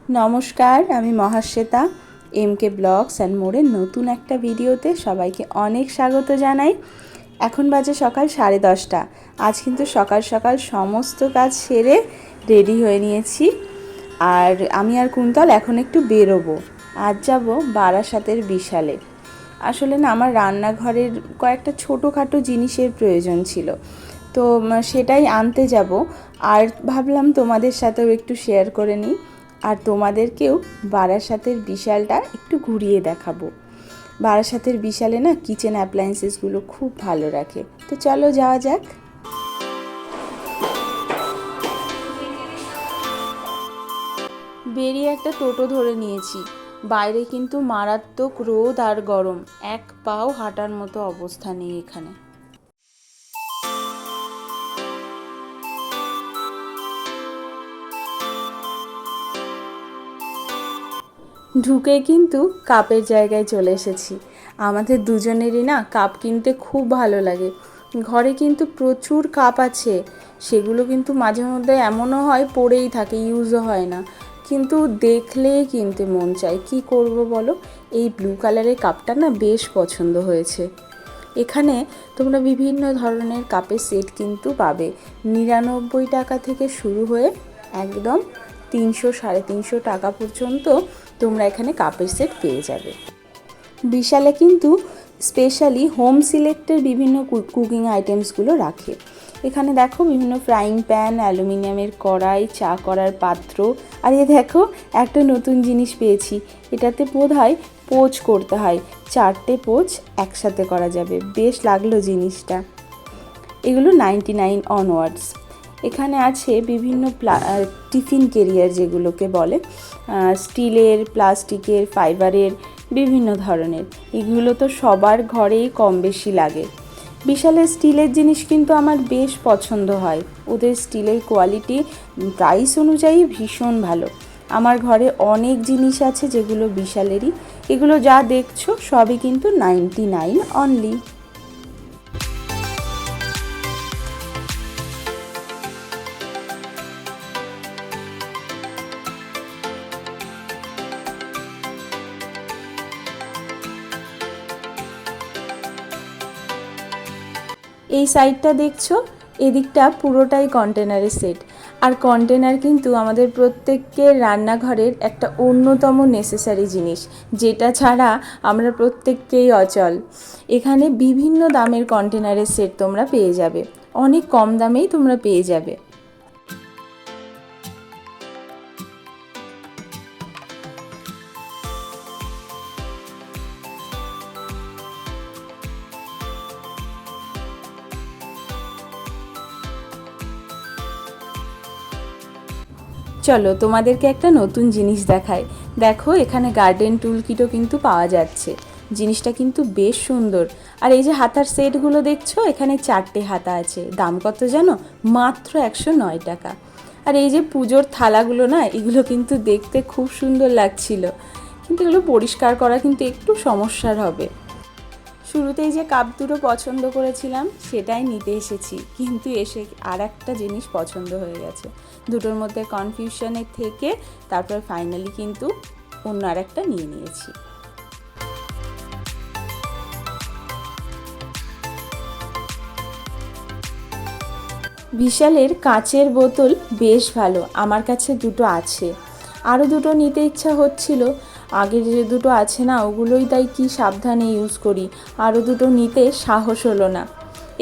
নমস্কার, আমি মহাশ্বেতা। এমকে blogs and মোড়ের নতুন একটা ভিডিওতে সবাইকে অনেক স্বাগত জানাই। এখন বাজে সকাল 10:30। আজ কিন্তু সকাল সকাল সমস্ত কাজ সেরে রেডি হয়ে নিয়েছি। আর আমি আর কুন্তল এখন একটু বেরোবো। আজ যাব বারাসাতের বিশালে। আসলে না, আমার রান্নাঘরের কয়েকটা ছোটোখাটো জিনিসের প্রয়োজন ছিল, তো সেটাই আনতে যাব। আর ভাবলাম তোমাদের সাথেও একটু শেয়ার করে নিই, আর তোমাদেরকেও বারাসাতের বিশালটা একটু ঘুরিয়ে দেখাবো। বারাসাতের বিশালে না কিচেন অ্যাপ্লায়েন্সেসগুলো খুব ভালো রাখে। তো চলো যাওয়া যাক। বেরিয়ে একটা টোটো ধরে নিয়েছি। বাইরে কিন্তু মারাত্মক রোদ আর গরম, এক পাও হাঁটার মতো অবস্থা নেই এখানে। ঢুকে কিন্তু কাপের জায়গায় চলে এসেছি। আমাদের দুজনেরই না কাপ কিনতে খুব ভালো লাগে। ঘরে কিন্তু প্রচুর কাপ আছে, সেগুলো কিন্তু মাঝে মধ্যে এমনও হয় পড়েই থাকে, ইউজও হয় না, কিন্তু দেখলেই কিনতে মন চায়। কি করব বলো? এই ব্লু কালারের কাপটা না বেশ পছন্দ হয়েছে। এখানে তোমরা বিভিন্ন ধরনের কাপের সেট কিন্তু পাবে। 99 টাকা থেকে শুরু হয়ে একদম 300-350 টাকা পর্যন্ত তোমরা এখানে কাপের সেট পেয়ে যাবে। বিশালে কিন্তু স্পেশালি হোম সিলেক্টের বিভিন্ন কুকিং আইটেমসগুলো রাখে। এখানে দেখো বিভিন্ন ফ্রাইং প্যান, অ্যালুমিনিয়ামের কড়াই, চা করার পাত্র। আর এ দেখো একটা নতুন জিনিস পেয়েছি। এটাতে বোধহয় পোচ করতে হয়, 4টে পোচ একসাথে করা যাবে। বেশ লাগলো জিনিসটা। এগুলো 99 অনওয়ার্ডস। এখানে আছে বিভিন্ন টিফিন কেরিয়ার, যেগুলোকে বলে স্টিলের, প্লাস্টিকের, ফাইবারের, বিভিন্ন ধরনের। এগুলো তো সবার ঘরেই কম বেশি লাগে। বিশালের স্টিলের জিনিস কিন্তু আমার বেশ পছন্দ হয়। ওদের স্টিলের কোয়ালিটি প্রাইস অনুযায়ী ভীষণ ভালো। আমার ঘরে অনেক জিনিস আছে যেগুলো বিশালেরই। এগুলো যা দেখছো সবই কিন্তু 99 অনলি। এই সাইডটা দেখছো, এদিকটা পুরোটাই কন্টেনারের সেট। আর কন্টেনার কিন্তু আমাদের প্রত্যেকের রান্নাঘরের একটা অন্যতম নেসেসারি জিনিস, যেটা ছাড়া আমরা প্রত্যেককেই অচল। এখানে বিভিন্ন দামের কন্টেনারের সেট তোমরা পেয়ে যাবে, অনেক কম দামেই তোমরা পেয়ে যাবে। চলো তোমাদেরকে একটা নতুন জিনিস দেখাই। দেখো, এখানে গার্ডেন টুল কিটও কিন্তু পাওয়া যাচ্ছে। জিনিসটা কিন্তু বেশ সুন্দর। আর এই যে হাতার সেটগুলো দেখছো, এখানে 4টে হাতা আছে। দাম কত জানো? মাত্র 109 টাকা। আর এই যে পুজোর থালাগুলো না, এগুলো কিন্তু দেখতে খুব সুন্দর লাগছিল, কিন্তু এগুলো পরিষ্কার করা কিন্তু একটু সমস্যার হবে। শুরুতেই যে কাপ দুটো পছন্দ করেছিলাম সেটাই নিতে এসেছি, কিন্তু এসে আর একটা জিনিস পছন্দ হয়ে গেছে। দুটোর মধ্যে কনফিউশনের থেকে তারপর ফাইনালি কিন্তু অন্য আর একটা নিয়ে নিয়েছি। বিশালের কাচের বোতল বেশ ভালো, আমার কাছে দুটো আছে। আরও দুটো নিতে ইচ্ছা হচ্ছিল। আগের যে দুটো আছে না, ওগুলোই তাই কি সাবধানে ইউজ করি, আরও দুটো নিতে সাহস হলো না।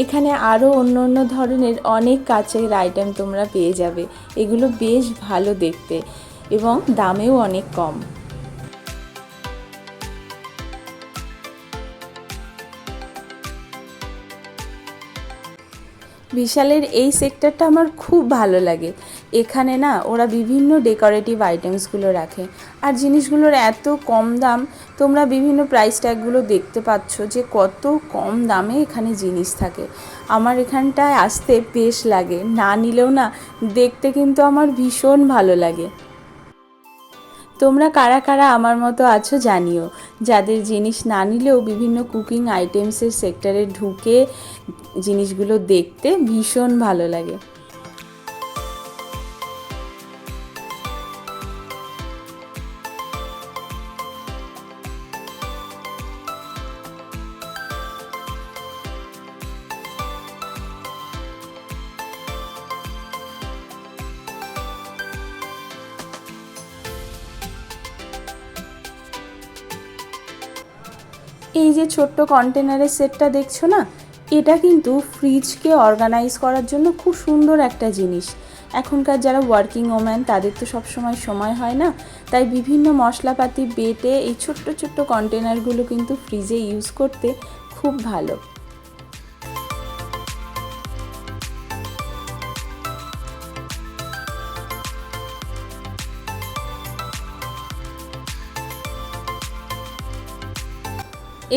এখানে আরও অন্য অন্য ধরনের অনেক কাচের আইটেম তোমরা পেয়ে যাবে। এগুলো বেশ ভালো দেখতে এবং দামেও অনেক কম। বিশালের এই সেক্টরটা আমার খুব ভালো লাগে। এখানে না ওরা বিভিন্ন ডেকোরেটিভ আইটেমসগুলো রাখে, আর জিনিসগুলোর এত কম দাম। তোমরা বিভিন্ন প্রাইস ট্যাগগুলো দেখতে পাচ্ছ যে কত কম দামে এখানে জিনিস থাকে। আমার এখানটায় আসতে বেশ লাগে, না নিলেও না, দেখতে কিন্তু আমার ভীষণ ভালো লাগে। তোমরা কারা কারা আমার মতো আছো জানিও, যাদের জিনিস না নিলেও বিভিন্ন কুকিং আইটেমসের সেক্টরে ঢুকে জিনিসগুলো দেখতে ভীষণ ভালো লাগে। এই যে ছোট্ট কন্টেনারের সেটটা দেখছো না, এটা কিন্তু ফ্রিজকে অর্গানাইজ করার জন্য খুব সুন্দর একটা জিনিস। এখনকার যারা ওয়ার্কিং ওম্যান তাদের তো সবসময় সময় হয় না, তাই বিভিন্ন মশলাপাতি বেটে এই ছোট্ট ছোট্ট কন্টেনারগুলো কিন্তু ফ্রিজে ইউজ করতে খুব ভালো।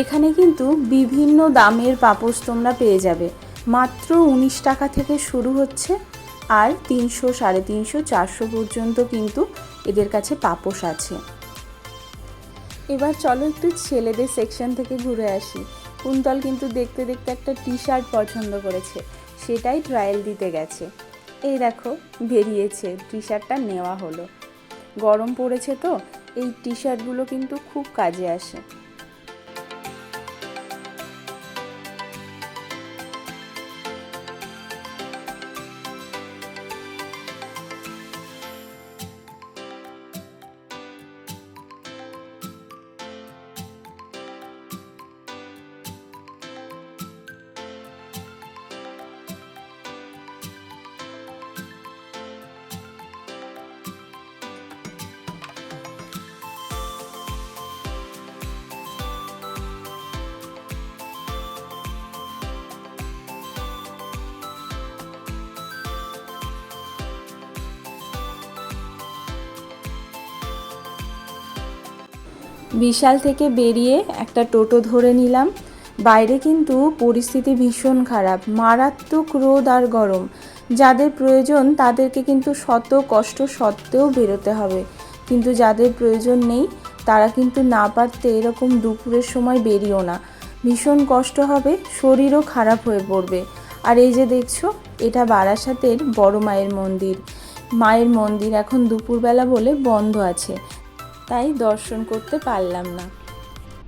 এখানে কিন্তু বিভিন্ন দামের পাপোশ তোমরা পেয়ে যাবে। মাত্র 19 টাকা থেকে শুরু হচ্ছে, আর 300, 350, 400 পর্যন্ত কিন্তু এদের কাছে পাপোশ আছে। এবার চলো একটু ছেলেদের সেকশন থেকে ঘুরে আসি। কুন্তল কিন্তু দেখতে দেখতে একটা টি শার্ট পছন্দ করেছে, সেটাই ট্রায়াল দিতে গেছে। এই দেখো বেরিয়েছে, টি শার্টটা নেওয়া হলো। গরম পড়েছে তো এই টি শার্টগুলো কিন্তু খুব কাজে আসে। বিশাল থেকে বেরিয়ে একটা টোটো ধরে নিলাম। বাইরে কিন্তু পরিস্থিতি ভীষণ খারাপ, মারাত্মক রোদ আর গরম। যাদের প্রয়োজন তাদেরকে কিন্তু শত কষ্ট সত্ত্বেও বেরোতে হবে, কিন্তু যাদের প্রয়োজন নেই তারা কিন্তু না পারতে এরকম দুপুরের সময় বেরিও না, ভীষণ কষ্ট হবে, শরীরও খারাপ হয়ে পড়বে। আর এই যে দেখছো, এটা বারাসাতের বড় মায়ের মন্দির। মায়ের মন্দির এখন দুপুরবেলা বলে বন্ধ আছে, তাই দর্শন করতে পারলাম না।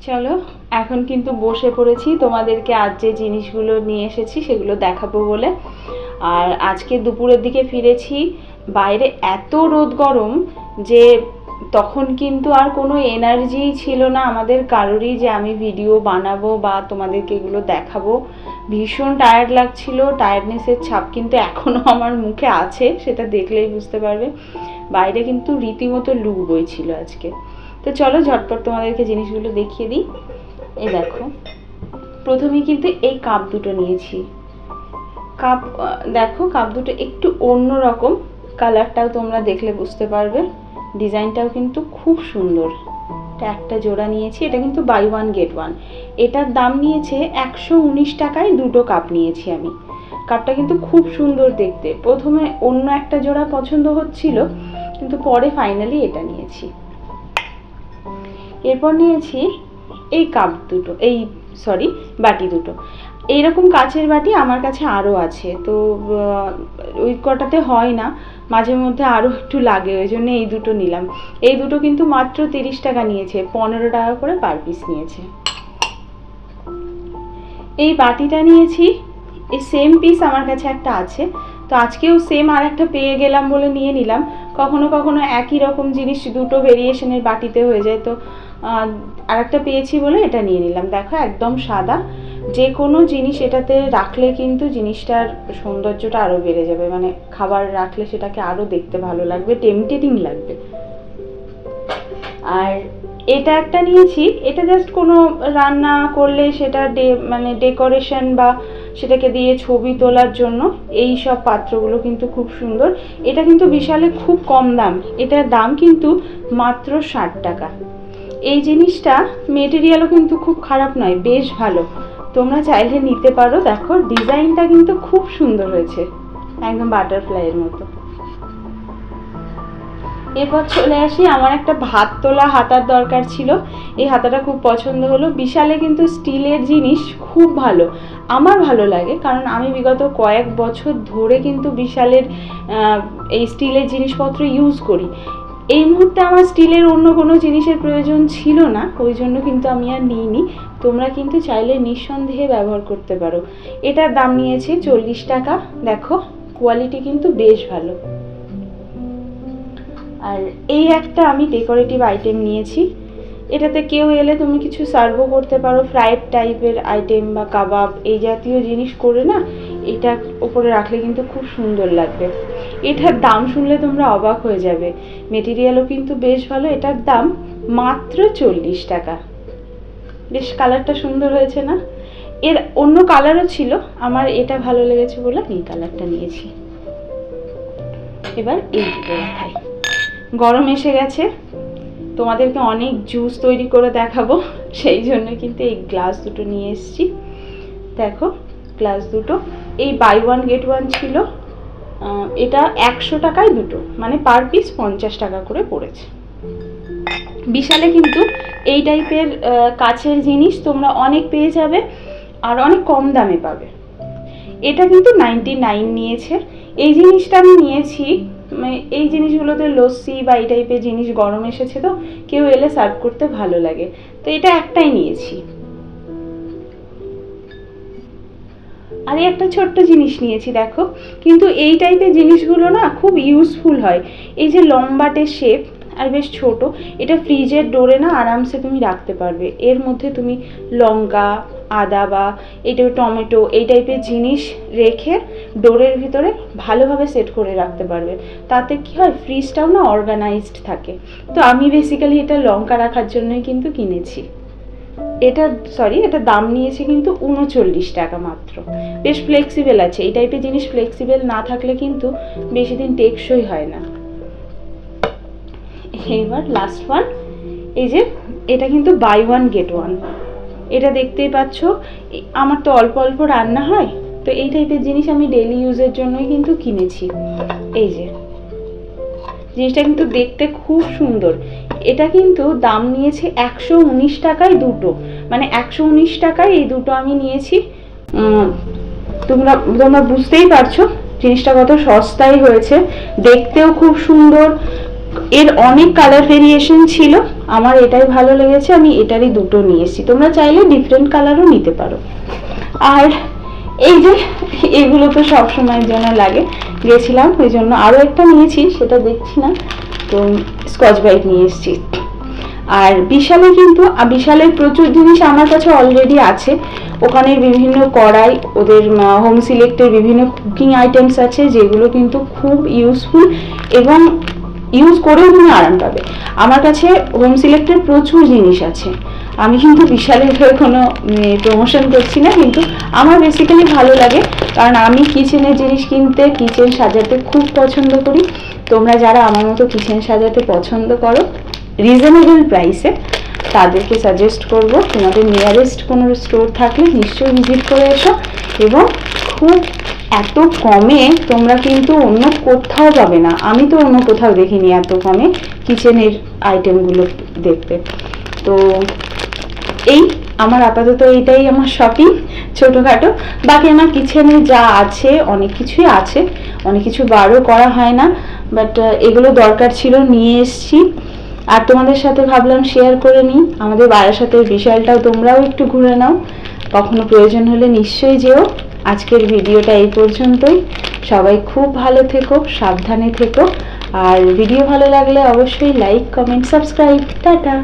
চলো এখন কিন্তু বসে পড়েছি, তোমাদেরকে আজ যে জিনিসগুলো নিয়ে এসেছি সেগুলো দেখাবো বলে। আর আজকে দুপুরের দিকে ফিরেছি, বাইরে এত রোদ গরম যে তখন কিন্তু আর কোনো এনার্জি ছিল না আমাদের কারোরই যে আমি ভিডিও বানাবো বা তোমাদেরকে এগুলো দেখাবো। ভীষণ টায়ার্ড লাগছিল, টায়ার্ডনেসের ছাপ কিন্তু এখনও আমার মুখে আছে, সেটা দেখলেই বুঝতে পারবে। বাইরে কিন্তু রীতিমতো লু বইছিল আজকে। তো চলো ঝটপট তোমাদেরকে জিনিসগুলো দেখিয়ে দিই। এই দেখো, প্রথমেই কিন্তু এই কাপ দুটো নিয়েছি। কাপ দেখো, কাপ দুটো একটু অন্য রকম, কালারটাও তোমরা দেখলে বুঝতে পারবে, ডিজাইনটাও কিন্তু খুব সুন্দর। এটা একটা জোড়া নিয়েছি, এটা কিন্তু বাই ওয়ান গেট ওয়ান। এটার দাম নিয়েছে 119 টাকায় দুটো কাপ নিয়েছি আমি। কাপটা কিন্তু খুব সুন্দর দেখতে। প্রথমে অন্য একটা জোড়া পছন্দ হচ্ছিল, কিন্তু পরে ফাইনালি এটা নিয়েছি। এরপর নিয়েছি এই কাপ দুটো, বাটি দুটো। এইরকম কাচের বাটি আমার কাছে আরও আছে, তো ওই কটাতে হয় না, মাঝে মধ্যে আরও একটু লাগে, ওই জন্য এই দুটো নিলাম। এই দুটো কিন্তু মাত্র 30 টাকা নিয়েছে, 15 টাকা করে পার পিস নিয়েছে। এই বাটিটা নিয়েছি, এই সেম পিস আমার কাছে একটা আছে, তো আজকেও সেম আর একটা পেয়ে গেলাম বলে নিয়ে নিলাম। কখনো কখনো একই রকম জিনিস দুটো ভেরিয়েশনের বাটিতে হয়ে যায়, তো আর একটা পেয়েছি বলে এটা নিয়ে নিলাম। দেখো একদম সাদা, যে কোনো জিনিস এটাতে রাখলে কিন্তু জিনিসটার সৌন্দর্যটা আরও বেড়ে যাবে, মানে খাবার রাখলে সেটাকে আরও দেখতে ভালো লাগবে, টেম্পটেটিং লাগবে। আর এটা একটা নিয়েছি, এটা জাস্ট কোনো রান্না করলে সেটা মানে ডেকোরেশন বা সেটাকে দিয়ে ছবি তোলার জন্য। এই সব পাত্রগুলো কিন্তু খুব সুন্দর। এটা কিন্তু বিশালে খুব কম দাম, এটার দাম কিন্তু মাত্র 60 টাকা। এই জিনিসটা মেটেরিয়ালও কিন্তু খুব খারাপ নয়, বেশ ভালো, তোমরা চাইলে নিতে পারো। দেখো ডিজাইনটা কিন্তু খুব সুন্দর হয়েছে, একদম বাটারফ্লাইয়ের মতো। এরপর চলে আসি, আমার একটা ভাত তোলা হাতার দরকার ছিল, এই হাতাটা খুব পছন্দ হলো। বিশালে কিন্তু স্টিলের জিনিস খুব ভালো, আমার ভালো লাগে, কারণ আমি বিগত কয়েক বছর ধরে কিন্তু বিশালের এই স্টিলের জিনিসপত্র ইউজ করি। এই মুহূর্তে আমার স্টিলের অন্য কোনো জিনিসের প্রয়োজন ছিল না, ওই জন্য কিন্তু আমি আর নিইনি। তোমরা কিন্তু চাইলে নিঃসন্দেহে ব্যবহার করতে পারো। এটার দাম নিয়েছে 40 টাকা। দেখো কোয়ালিটি কিন্তু বেশ ভালো। আর এই একটা আমি ডেকোরেটিভ আইটেম নিয়েছি, এটাতে কেউ এলে তুমি কিছু সার্ভও করতে পারো, ফ্রাইড টাইপের আইটেম বা কাবাব এই জাতীয় জিনিস করে না এটা উপরে রাখলে কিন্তু খুব সুন্দর লাগবে। এটার দাম শুনলে তোমরা অবাক হয়ে যাবে, মেটেরিয়ালও কিন্তু বেশ ভালো। এটার দাম মাত্র 40 টাকা। বেশ কালারটা সুন্দর হয়েছে না? এর অন্য কালারও ছিল, আমার এটা ভালো লেগেছে বলে এই কালারটা নিয়েছি। এবার এই দুটো দেখাই। গরম এসে গেছে, তোমাদেরকে অনেক জুস তৈরি করে দেখাবো, সেই জন্য কিন্তু এই গ্লাস দুটো নিয়ে এসেছি। দেখো গ্লাস দুটো, এই বাই ওয়ান গেট ওয়ান ছিল। এটা 100 টাকায় দুটো, মানে পার পিস 50 টাকা করে পড়েছে। বিশালে কিন্তু এই টাইপের কাচের জিনিস তোমরা অনেক পেয়ে যাবে আর অনেক কম দামে পাবে। এটা কিন্তু 99 নিয়েছে। এই জিনিসটা আমি নিয়েছি, এই জিনিসগুলোতে লস্যি বা এই টাইপের জিনিস গরম এসেছে তো কেউ এলে সার্ভ করতে ভালো লাগে, তো এটা একটাই নিয়েছি। আর একটা ছোট্ট জিনিস নিয়েছি দেখো, কিন্তু এই টাইপের জিনিসগুলো না খুব ইউজফুল হয়। এই যে লম্বাটে শেপ আর বেশ ছোট, এটা ফ্রিজের ডোরে না আরামসে তুমি রাখতে পারবে। এর মধ্যে তুমি লঙ্কা, আদা বা এই টাইপের টমেটো এই টাইপের জিনিস রেখে ডোরের ভিতরে ভালোভাবে সেট করে রাখতে পারবে। তাতে কি হয়, ফ্রিজটাও না অর্গানাইজড থাকে। তো আমি বেসিক্যালি এটা লঙ্কা রাখার জন্যই কিন্তু কিনেছি। এটা দাম নিয়েছে কিন্তু 39 টাকা মাত্র। বেশ ফ্লেক্সিবল আছে, এই টাইপের জিনিস ফ্লেক্সিবল না থাকলে কিন্তু বেশি দিন টেকসই হয় না। এইবার লাস্ট ওয়ান, এই যে এটা কিন্তু বাই ওয়ান গেট ওয়ান। এটা দেখতেই পাচ্ছ, আমার তো অল্প অল্প রান্না হয়, তো এই টাইপের জিনিস আমি ডেইলি ইউজের জন্যই কিন্তু কিনেছি। এই যে জিনিসটা কিন্তু দেখতে খুব সুন্দর। এটা কিন্তু দাম নিয়েছে 119 টাকায় দুটো, মানে 119 টাকায় এই দুটো আমি নিয়েছি। তোমরা বুঝতেই পারছো জিনিসটা কত সস্তায় হয়েছে, দেখতেও খুব সুন্দর। এর অনেক কালার ভেরিয়েশন ছিল, আমার এটাই ভালো লেগেছে, আমি এটারই দুটো নিয়েছি। তোমরা চাইলে ডিফারেন্ট কালারও নিতে পারো। আর এই যে এগুলো তো সব সময়ের জন্য লাগে, গেছিলাম ওই জন্য আরও একটা নিয়েছি, সেটা দেখছি না, তো স্কচ ব্রাইট নিয়ে এসেছি। আর বিশালের প্রচুর জিনিস আমার কাছে অলরেডি আছে। ওখানে বিভিন্ন কড়াই, ওদের হোম সিলেক্টের বিভিন্ন কুকিং আইটেমস আছে, যেগুলো কিন্তু খুব ইউজফুল এবং ইউজ করেও তুমি আরাম পাবে। আমার কাছে হোম সিলেক্টের প্রচুর জিনিস আছে। আমি কিন্তু বিশালের হয়ে কোনো প্রমোশন করছি না, কিন্তু আমার বেসিক্যালি ভালো লাগে, কারণ আমি কিচেনের জিনিস কিনতে, কিচেন সাজাতে খুব পছন্দ করি। তোমরা যারা আমার মতো কিচেন সাজাতে পছন্দ করো রিজনেবল প্রাইসে, তাদেরকে সাজেস্ট করব তোমাদের নিয়ারেস্ট কোনো স্টোর থাকলে নিশ্চয়ই ভিজিট করে এসো। এবং খুব এত কমে তোমরা কিন্তু অন্য কোথাও পাবে না, আমি তো অন্য কোথাও দেখিনি এত কমে কিচেনের আইটেমগুলো দেখতে। তো এই আমার আপাতত এটাই আমার শপিং ছোটোখাটো। বাকি আমার কিচেনে যা আছে অনেক কিছুই আছে, অনেক কিছু বারও করা হয় না, বাট এগুলো দরকার ছিল নিয়ে এসছি। আর তোমাদের সাথে ভাবলাম শেয়ার করে নিই। আমাদের বারাসাতের বিশালটাও তোমরাও একটু ঘুরে নাও, কখনো প্রয়োজন হলে নিশ্চয়ই যেও। আজকের ভিডিওটা এই পর্যন্তই। সবাই খুব ভালো থেকো, সাবধানে থেকো। আর ভিডিও ভালো লাগলে অবশ্যই লাইক, কমেন্ট, সাবস্ক্রাইব। টাটা।